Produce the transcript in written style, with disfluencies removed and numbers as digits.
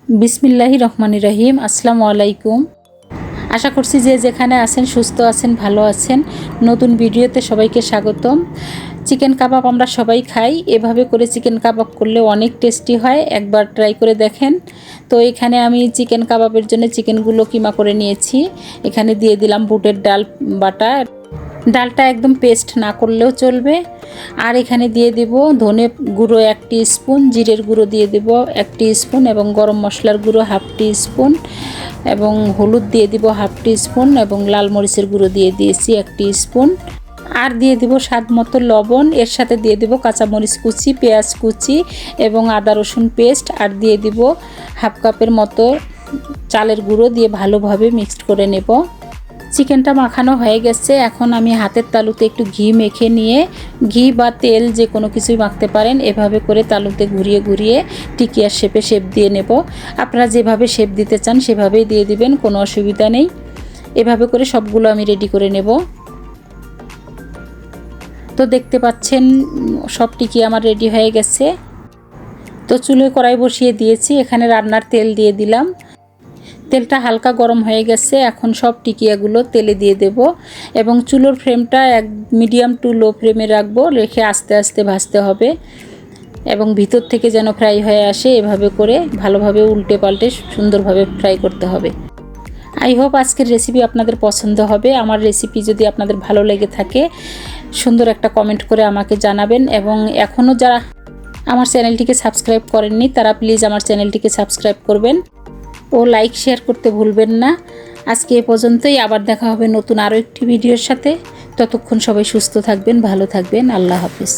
বিসমিল্লাহির রহমানির রহিম। আসসালামু আলাইকুম। আশা করছি যে যেখানে আছেন সুস্থ আছেন, ভালো আছেন। নতুন ভিডিওতে সবাইকে স্বাগতম। চিকেন কাবাব আমরা সবাই খাই, এভাবে করে চিকেন কাবাব করলে অনেক টেস্টি হয়, একবার ট্রাই করে দেখেন। তো এখানে আমি চিকেন কাবাবের জন্য চিকেনগুলো কিমা করে নিয়েছি। এখানে দিয়ে দিলাম বুটের ডাল বাটা, ডালটা একদম পেস্ট না করলেও চলবে। আর এখানে দিয়ে দেব ধনে গুঁড়ো 1 স্পুন, জিরের গুঁড়ো দিয়ে দেব 1 স্পুন এবং গরম মশলার গুঁড়ো 1/2 স্পুন এবং হলুদ দিয়ে দিব 1/2 স্পুন এবং লাল মরিচের গুঁড়ো দিয়ে দিয়েছি 1 স্পুন। আর দিয়ে দিব স্বাদ মতো লবণ। এর সাথে দিয়ে দিব কাঁচামরিচ কুচি, পেঁয়াজ কুচি এবং আদা রসুন পেস্ট। আর দিয়ে দিব 1/2 কাপের মতো চালের গুঁড়ো দিয়ে ভালোভাবে মিক্সড করে নেব। চিকেনটা মাখানো হয়ে গেছে। এখন আমি হাতের তালুতে একটু ঘি মেখে নিয়ে, ঘি বা তেল যে কোনো কিছুই মাখতে পারেন, এভাবে করে তালুতে ঘুরিয়ে ঘুরিয়ে টিকিয়ার শেপ দিয়ে নেব। আপনারা যেভাবে শেপ দিতে চান সেভাবেই দিয়ে দিবেন, কোনো অসুবিধা নেই। এভাবে করে সবগুলো আমি রেডি করে নেব। তো দেখতে পাচ্ছেন সব টিকি আমার রেডি হয়ে গেছে। তো চুলোয় কড়াই বসিয়ে দিয়েছি, এখানে রান্নার তেল দিয়ে দিলাম। তেলটা হালকা গরম হয়ে গেছে। এখন সব টিকিয়াগুলো তেলে দিয়ে দেব এবং চুলোর ফ্লেমটা মিডিয়াম টু লো ফ্লেমে রাখবো, রেখে আস্তে আস্তে ভাজতে হবে এবং ভিতর থেকে যেন ফ্রাই হয়ে আসে। এভাবে করে ভালোভাবে উল্টে পাল্টে সুন্দরভাবে ফ্রাই করতে হবে। আই হোপ আজকের রেসিপি আপনাদের পছন্দ হবে। আমার রেসিপি যদি আপনাদের ভালো লেগে থাকে সুন্দর একটা কমেন্ট করে আমাকে জানাবেন এবং এখনও যারা আমার চ্যানেলটিকে সাবস্ক্রাইব করেননি তারা প্লিজ আমার চ্যানেলটিকে সাবস্ক্রাইব করবেন ও লাইক শেয়ার করতে ভুলবেন না। আজকে এ পর্যন্তই, আবার দেখা হবে নতুন আরও একটি ভিডিওর সাথে। ততক্ষণ সবাই সুস্থ থাকবেন, ভালো থাকবেন। আল্লাহ হাফেজ।